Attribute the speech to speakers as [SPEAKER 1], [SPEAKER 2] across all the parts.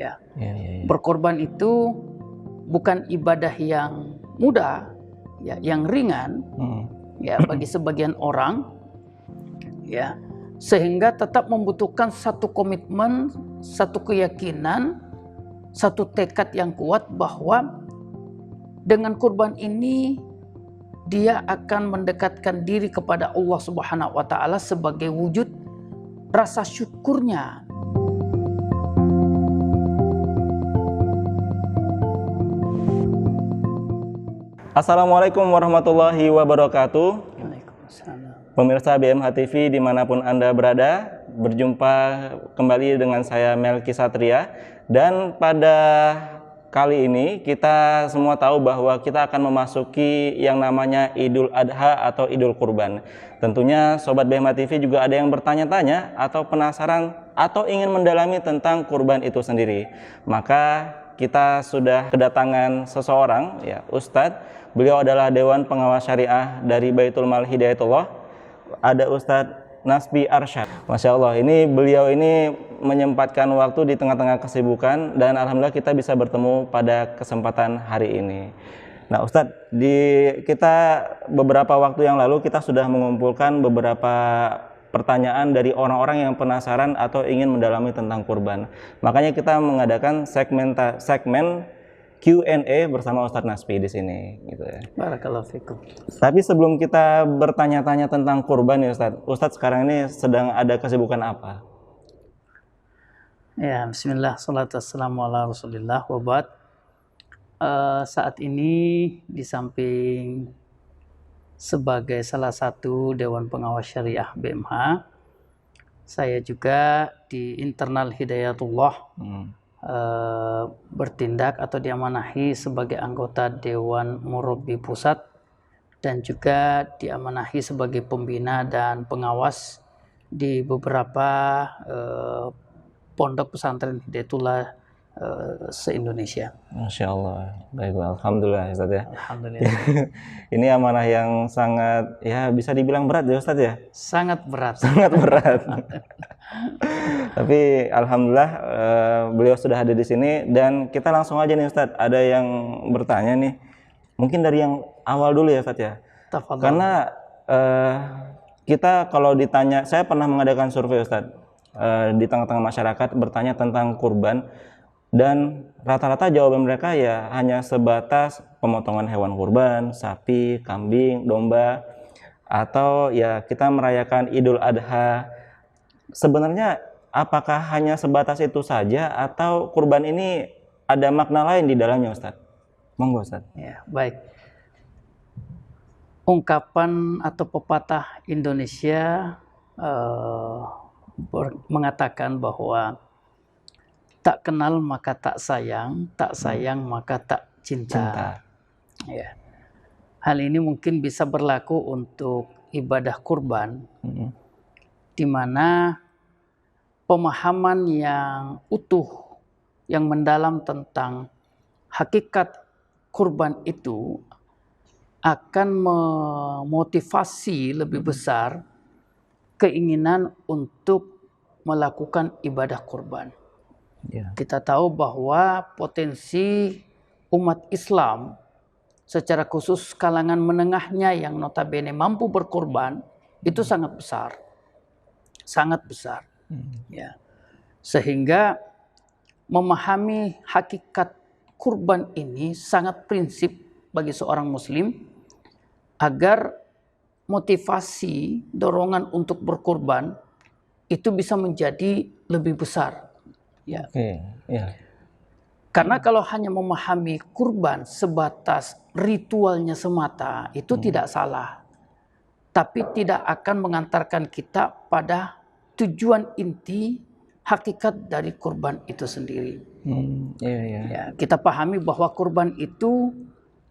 [SPEAKER 1] Ya.
[SPEAKER 2] Ya.
[SPEAKER 1] Berkorban itu bukan ibadah yang mudah, ya, yang ringan, ya, bagi sebagian orang, ya, sehingga tetap membutuhkan satu komitmen, satu keyakinan, satu tekad yang kuat bahwa dengan kurban ini dia akan mendekatkan diri kepada Allah Subhanahu wa Ta'ala sebagai wujud rasa syukurnya.
[SPEAKER 2] Assalamualaikum warahmatullahi wabarakatuh.
[SPEAKER 1] Waalaikumsalam.
[SPEAKER 2] Pemirsa BMH TV dimanapun Anda berada, berjumpa kembali dengan saya Melki Satria. Dan pada kali ini kita semua tahu bahwa kita akan memasuki yang namanya Idul Adha atau Idul Kurban. Tentunya Sobat BMH TV juga ada yang bertanya-tanya atau penasaran atau ingin mendalami tentang kurban itu sendiri. Maka kita sudah kedatangan seseorang, ya, Ustadz. Beliau adalah Dewan Pengawas Syariah dari Baitul Mal Hidayatullah. Ada Ustadz Nasbi Arsyad. Masya Allah, beliau ini menyempatkan waktu di tengah-tengah kesibukan dan alhamdulillah kita bisa bertemu pada kesempatan hari ini. Nah Ustadz, kita beberapa waktu yang lalu kita sudah mengumpulkan beberapa pertanyaan dari orang-orang yang penasaran atau ingin mendalami tentang kurban. Makanya kita mengadakan segmen Q&A bersama Ustadz Nasbi di sini, gitu ya.
[SPEAKER 1] Barakallahu fikum.
[SPEAKER 2] Tapi sebelum kita bertanya-tanya tentang kurban ya Ustadz sekarang ini sedang ada kesibukan apa?
[SPEAKER 1] Ya, bismillah, salatu wassalamu ala rasulillah, wa ba'd. Saat ini di samping sebagai salah satu Dewan Pengawas Syariah BMH, saya juga di internal Hidayatullah bertindak atau diamanahi sebagai anggota Dewan Murabbi Pusat dan juga diamanahi sebagai pembina dan pengawas di beberapa pondok pesantren Hidayatullah se-Indonesia.
[SPEAKER 2] Masya Allah, baik, alhamdulillah Ustadz ya.
[SPEAKER 1] Alhamdulillah.
[SPEAKER 2] Ini amanah yang sangat, ya bisa dibilang berat ya Ustadz ya.
[SPEAKER 1] Sangat berat.
[SPEAKER 2] Sangat berat. Tapi alhamdulillah beliau sudah ada di sini dan kita langsung aja nih Ustadz. Ada yang bertanya nih, mungkin dari yang awal dulu ya Ustadz ya.
[SPEAKER 1] Tafadhol.
[SPEAKER 2] Karena kita kalau ditanya, saya pernah mengadakan survei Ustadz di tengah-tengah masyarakat bertanya tentang kurban. Dan rata-rata jawaban mereka ya hanya sebatas pemotongan hewan kurban, sapi, kambing, domba, atau ya kita merayakan Idul Adha. Sebenarnya apakah hanya sebatas itu saja atau kurban ini ada makna lain di dalamnya Ustadz? Monggo Ustadz.
[SPEAKER 1] Ya, baik. Ungkapan atau pepatah Indonesia mengatakan bahwa tak kenal maka tak sayang maka tak cinta. Ya. Hal ini mungkin bisa berlaku untuk ibadah kurban, di mana pemahaman yang utuh, yang mendalam tentang hakikat kurban itu akan memotivasi lebih besar keinginan untuk melakukan ibadah kurban.
[SPEAKER 2] Ya.
[SPEAKER 1] Kita tahu bahwa potensi umat Islam secara khusus kalangan menengahnya yang notabene mampu berkorban itu sangat besar, ya. Sehingga memahami hakikat kurban ini sangat prinsip bagi seorang muslim agar motivasi dorongan untuk berkorban itu bisa menjadi lebih besar. Ya.
[SPEAKER 2] Ya.
[SPEAKER 1] Karena kalau hanya memahami kurban sebatas ritualnya semata itu tidak salah, tapi tidak akan mengantarkan kita pada tujuan inti hakikat dari kurban itu sendiri. Ya, kita pahami bahwa kurban itu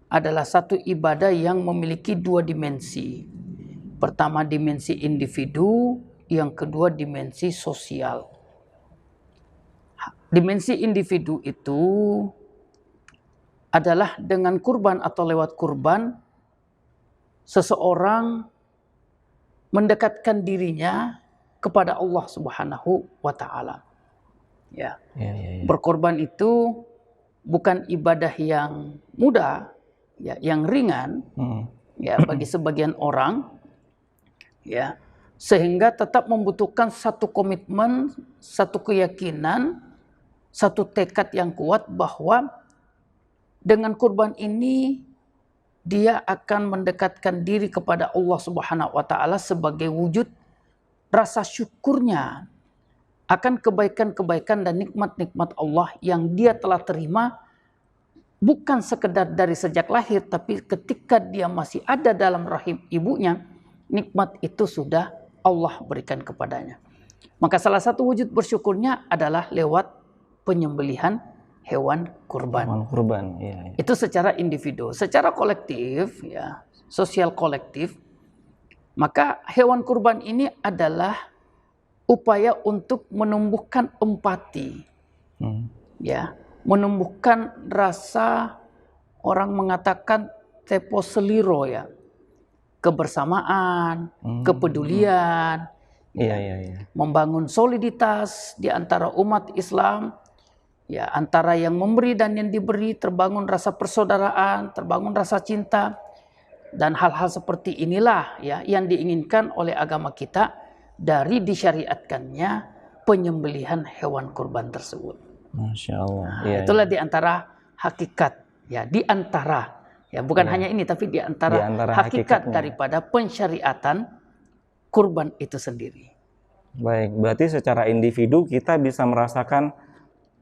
[SPEAKER 1] adalah satu ibadah yang memiliki dua dimensi. Pertama dimensi individu, yang kedua dimensi sosial. Dimensi individu itu adalah dengan kurban atau lewat kurban seseorang mendekatkan dirinya kepada Allah Subhanahu wa Ta'ala. Ya.
[SPEAKER 2] Ya.
[SPEAKER 1] Berkorban itu bukan ibadah yang mudah, ya, yang ringan, ya, bagi sebagian orang, ya, sehingga tetap membutuhkan satu komitmen, satu keyakinan, satu tekad yang kuat bahwa dengan kurban ini dia akan mendekatkan diri kepada Allah Subhanahu wa taala sebagai wujud rasa syukurnya akan kebaikan-kebaikan dan nikmat-nikmat Allah yang dia telah terima, bukan sekedar dari sejak lahir, tapi ketika dia masih ada dalam rahim ibunya, nikmat itu sudah Allah berikan kepadanya. Maka salah satu wujud bersyukurnya adalah lewat penyembelihan hewan kurban.
[SPEAKER 2] Hewan kurban, ya.
[SPEAKER 1] Itu secara individu. Secara kolektif, ya, sosial kolektif, maka hewan kurban ini adalah upaya untuk menumbuhkan empati, ya, menumbuhkan rasa, orang mengatakan tepo seliro, ya, kebersamaan, kepedulian,
[SPEAKER 2] Iya.
[SPEAKER 1] membangun soliditas di antara umat Islam, ya, antara yang memberi dan yang diberi, terbangun rasa persaudaraan, terbangun rasa cinta, dan hal-hal seperti inilah, ya, yang diinginkan oleh agama kita dari disyariatkannya penyembelihan hewan kurban tersebut.
[SPEAKER 2] Masya Allah.
[SPEAKER 1] Nah, itulah di antara hakikat, ya, di antara, ya, bukan hanya ini, tapi di antara hakikat daripada pensyariatan kurban itu sendiri.
[SPEAKER 2] Baik, berarti secara individu kita bisa merasakan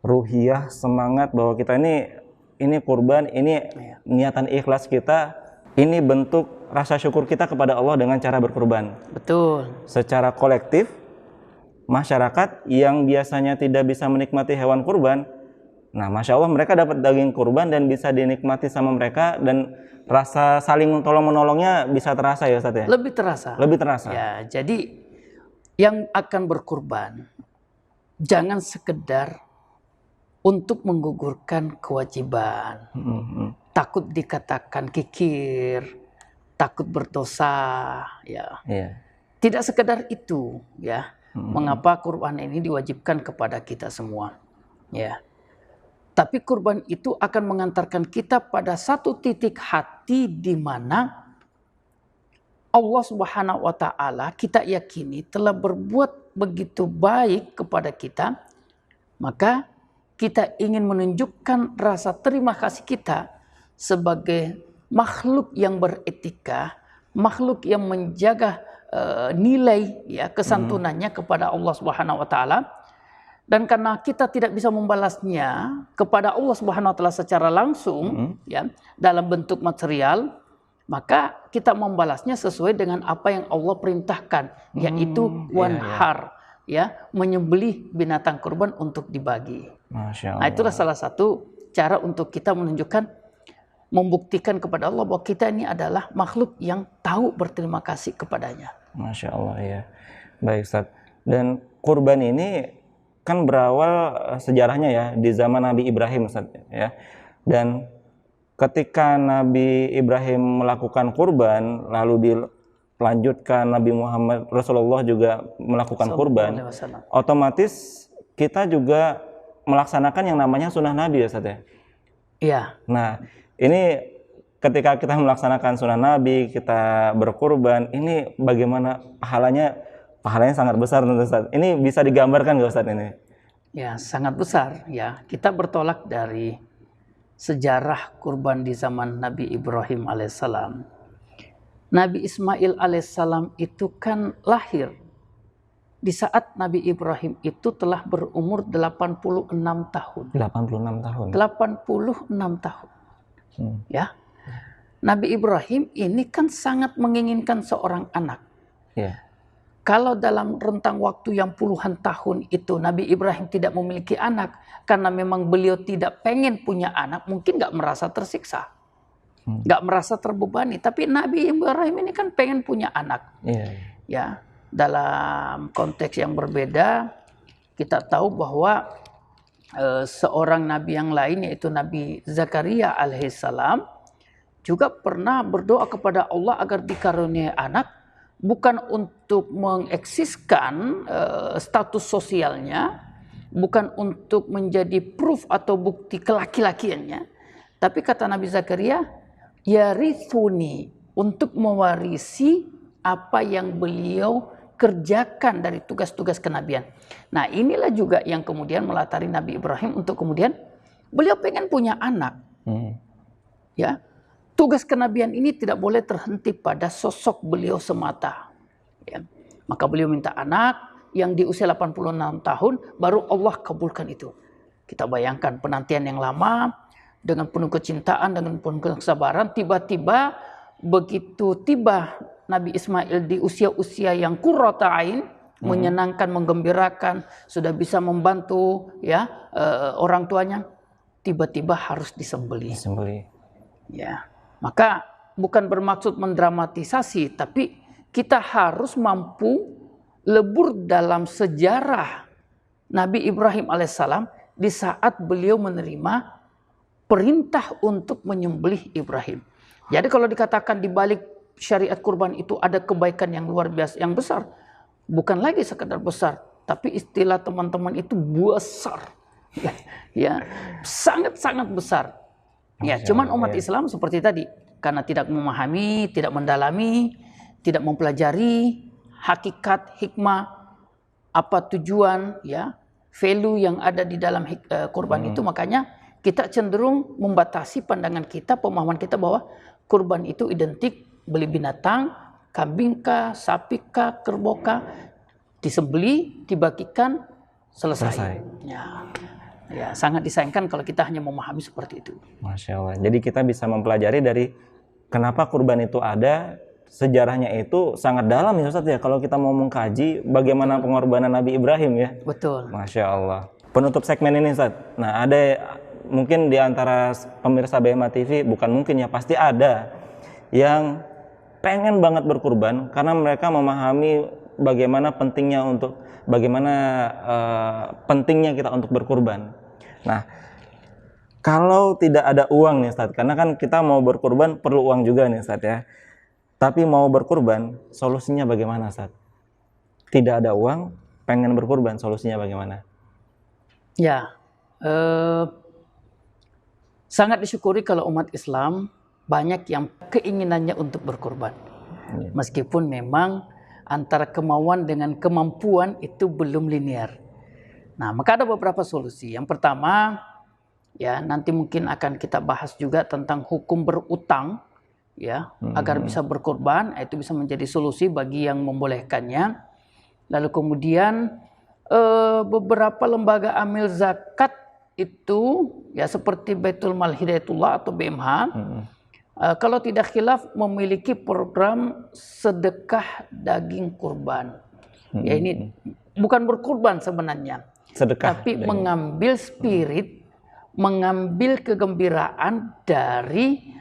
[SPEAKER 2] ruhiyah, semangat bahwa kita ini kurban, ini niatan ikhlas kita, ini bentuk rasa syukur kita kepada Allah dengan cara berkurban.
[SPEAKER 1] Betul.
[SPEAKER 2] Secara kolektif, masyarakat yang biasanya tidak bisa menikmati hewan kurban, nah Masya Allah mereka dapat daging kurban dan bisa dinikmati sama mereka, dan rasa saling tolong-menolongnya bisa terasa, ya Ustaz, ya?
[SPEAKER 1] Lebih terasa.
[SPEAKER 2] Lebih terasa.
[SPEAKER 1] Ya, jadi yang akan berkurban jangan sekedar untuk menggugurkan kewajiban, takut dikatakan kikir, takut berdosa, ya. Tidak sekedar itu, ya. Mengapa kurban ini diwajibkan kepada kita semua, ya. Tapi kurban itu akan mengantarkan kita pada satu titik hati di mana Allah Subhanahu wa taala kita yakini telah berbuat begitu baik kepada kita, maka kita ingin menunjukkan rasa terima kasih kita sebagai makhluk yang beretika, makhluk yang menjaga nilai, ya, kesantunannya kepada Allah Subhanahu wa taala. Dan karena kita tidak bisa membalasnya kepada Allah Subhanahu wa taala secara langsung, ya, dalam bentuk material, maka kita membalasnya sesuai dengan apa yang Allah perintahkan, yaitu wanhar, ya, menyembelih binatang kurban untuk dibagi.
[SPEAKER 2] Masya Allah.
[SPEAKER 1] Nah, itulah salah satu cara untuk kita menunjukkan, membuktikan kepada Allah bahwa kita ini adalah makhluk yang tahu berterima kasih kepadanya.
[SPEAKER 2] Masya Allah, ya. Baik, Ustaz. Dan kurban ini kan berawal sejarahnya, ya, di zaman Nabi Ibrahim, Ustaz, ya. Dan ketika Nabi Ibrahim melakukan kurban, lalu dilanjutkan Nabi Muhammad Rasulullah juga melakukan kurban, otomatis kita juga melaksanakan yang namanya sunnah Nabi, ya Ustaz, ya?
[SPEAKER 1] Iya.
[SPEAKER 2] Nah, ini ketika kita melaksanakan sunnah Nabi, kita berkurban, ini bagaimana pahalanya? Pahalanya sangat besar, Ustaz. Ini bisa digambarkan nggak, Ustaz, ini?
[SPEAKER 1] Ya, sangat besar, ya. Kita bertolak dari sejarah kurban di zaman Nabi Ibrahim alaihissalam. Nabi Ismail alaihissalam itu kan lahir di saat Nabi Ibrahim itu telah berumur 86 tahun.
[SPEAKER 2] 86 tahun.
[SPEAKER 1] 86 tahun. Ya. Nabi Ibrahim ini kan sangat menginginkan seorang anak.
[SPEAKER 2] Ya.
[SPEAKER 1] Kalau dalam rentang waktu yang puluhan tahun itu Nabi Ibrahim tidak memiliki anak, karena memang beliau tidak pengen punya anak, mungkin nggak merasa tersiksa, nggak merasa terbebani. Tapi Nabi Ibrahim ini kan pengen punya anak. Ya, dalam konteks yang berbeda, kita tahu bahwa seorang nabi yang lain, yaitu Nabi Zakaria alaihissalam, juga pernah berdoa kepada Allah agar dikaruniai anak, bukan untuk mengeksiskan status sosialnya, bukan untuk menjadi proof atau bukti kelaki-lakiannya, tapi kata Nabi Zakaria, yarithuni, untuk mewarisi apa yang beliau kerjakan dari tugas-tugas kenabian. Nah, inilah juga yang kemudian melatari Nabi Ibrahim untuk kemudian beliau pengen punya anak. Ya, tugas kenabian ini tidak boleh terhenti pada sosok beliau semata. Ya. Maka beliau minta anak yang di usia 86 tahun, baru Allah kabulkan itu. Kita bayangkan penantian yang lama, dengan penuh kecintaan, dengan penuh kesabaran, tiba-tiba begitu tiba Nabi Ismail di usia-usia yang qurrata ain, menyenangkan, menggembirakan, sudah bisa membantu ya orang tuanya, tiba-tiba harus disembelih. Ya, maka bukan bermaksud mendramatisasi, tapi kita harus mampu lebur dalam sejarah Nabi Ibrahim alaihissalam di saat beliau menerima perintah untuk menyembelih Ibrahim. Jadi kalau dikatakan di balik syariat kurban itu ada kebaikan yang luar biasa, yang besar, bukan lagi sekedar besar, tapi istilah teman-teman itu besar, ya, sangat-sangat besar. Ya, cuman umat Islam seperti tadi, karena tidak memahami, tidak mendalami, tidak mempelajari hakikat, hikmah, apa tujuan, ya, value yang ada di dalam kurban itu, makanya kita cenderung membatasi pandangan kita, pemahaman kita bahwa kurban itu identik beli binatang, kambing kah, sapi kah, kerbau kah, disembeli, dibagikan, selesai. Ya, sangat disayangkan kalau kita hanya memahami seperti itu.
[SPEAKER 2] Masya Allah. Jadi kita bisa mempelajari dari kenapa kurban itu ada, sejarahnya itu sangat dalam ya Ustaz ya. Kalau kita mau mengkaji bagaimana pengorbanan Nabi Ibrahim ya.
[SPEAKER 1] Betul.
[SPEAKER 2] Masya Allah. Penutup segmen ini Ustaz. Nah, ada mungkin di antara pemirsa BMA TV, bukan mungkin ya, pasti ada yang pengen banget berkurban karena mereka memahami bagaimana pentingnya pentingnya kita untuk berkurban. Nah, kalau tidak ada uang nih Ustaz, karena kan kita mau berkurban perlu uang juga nih Ustaz ya. Tapi mau berkurban, solusinya bagaimana Ustaz? Tidak ada uang, pengen berkurban, solusinya bagaimana?
[SPEAKER 1] Ya, sangat disyukuri kalau umat Islam banyak yang keinginannya untuk berkurban. Meskipun memang antara kemauan dengan kemampuan itu belum linear. Nah, maka ada beberapa solusi. Yang pertama, ya nanti mungkin akan kita bahas juga tentang hukum berutang, ya, agar bisa berkurban. Itu bisa menjadi solusi bagi yang membolehkannya. Lalu kemudian beberapa lembaga amil zakat itu, ya seperti Baitul Mal Hidayatullah atau BMH, kalau tidak khilaf memiliki program sedekah daging kurban. Ya, ini bukan berkurban sebenarnya, sedekah, tapi mengambil spirit, mengambil kegembiraan dari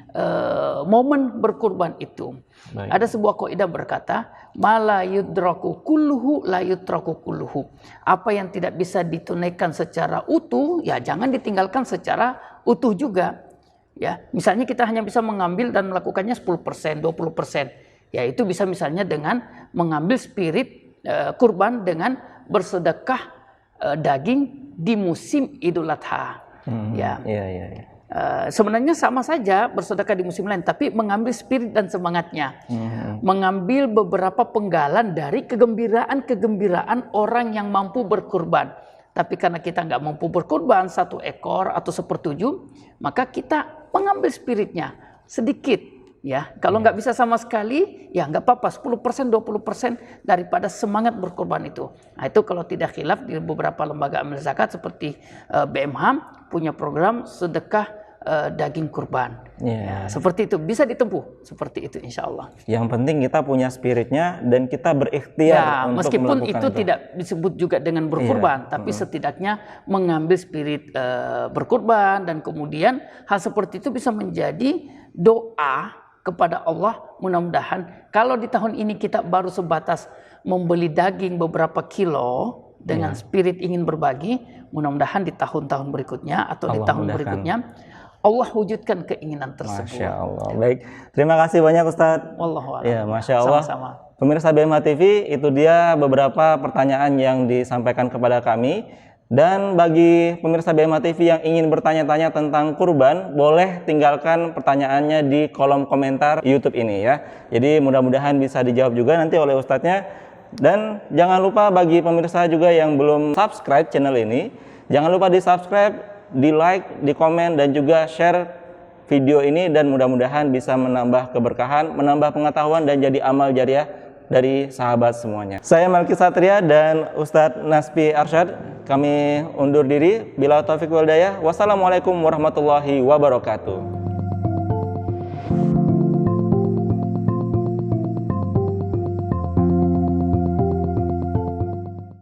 [SPEAKER 1] momen berkurban itu. Baik. Ada sebuah kaidah berkata, "Ma yudraku kulluhu la yutraku kulluhu." Apa yang tidak bisa ditunaikan secara utuh, ya jangan ditinggalkan secara utuh juga. Ya, misalnya kita hanya bisa mengambil dan melakukannya 10%, 20%. Ya, itu bisa misalnya dengan mengambil spirit kurban dengan bersedekah daging di musim Idul Adha. Ya. Sebenarnya sama saja bersedekah di musim lain, tapi mengambil spirit dan semangatnya, mengambil beberapa penggalan dari kegembiraan orang yang mampu berkurban. Tapi karena kita nggak mampu berkurban 1 ekor atau 1/7, maka kita mengambil spiritnya sedikit. Ya, kalau nggak bisa sama sekali, ya nggak apa-apa, 10%, 20% daripada semangat berkurban itu. Nah, itu kalau tidak khilaf di beberapa lembaga amil zakat seperti BMH punya program sedekah daging kurban. Ya, seperti itu bisa ditempuh, seperti itu insya Allah.
[SPEAKER 2] Yang penting kita punya spiritnya dan kita berikhtiar untuk
[SPEAKER 1] meskipun itu tidak disebut juga dengan berkurban, tapi setidaknya mengambil spirit berkurban, dan kemudian hal seperti itu bisa menjadi doa kepada Allah. Mudah-mudahan kalau di tahun ini kita baru sebatas membeli daging beberapa kilo dengan spirit ingin berbagi, mudah-mudahan di tahun-tahun berikutnya atau di tahun berikutnya Allah wujudkan keinginan tersebut.
[SPEAKER 2] Masya Allah. Baik, terima kasih banyak Ustadz.
[SPEAKER 1] Wallahualam.
[SPEAKER 2] Ya, Masya Allah.
[SPEAKER 1] Sama-sama.
[SPEAKER 2] Pemirsa BMA TV, itu dia beberapa pertanyaan yang disampaikan kepada kami. Dan bagi pemirsa BMA TV yang ingin bertanya-tanya tentang kurban, boleh tinggalkan pertanyaannya di kolom komentar YouTube ini ya. Jadi mudah-mudahan bisa dijawab juga nanti oleh ustadznya. Dan jangan lupa bagi pemirsa juga yang belum subscribe channel ini, jangan lupa di subscribe, di like, di komen, dan juga share video ini, dan mudah-mudahan bisa menambah keberkahan, menambah pengetahuan, dan jadi amal jariah dari sahabat semuanya. Saya Melki Satria dan Ustadz Naspi Arsyad, kami undur diri. Bila taufiq wal hidayah, wassalamualaikum warahmatullahi wabarakatuh.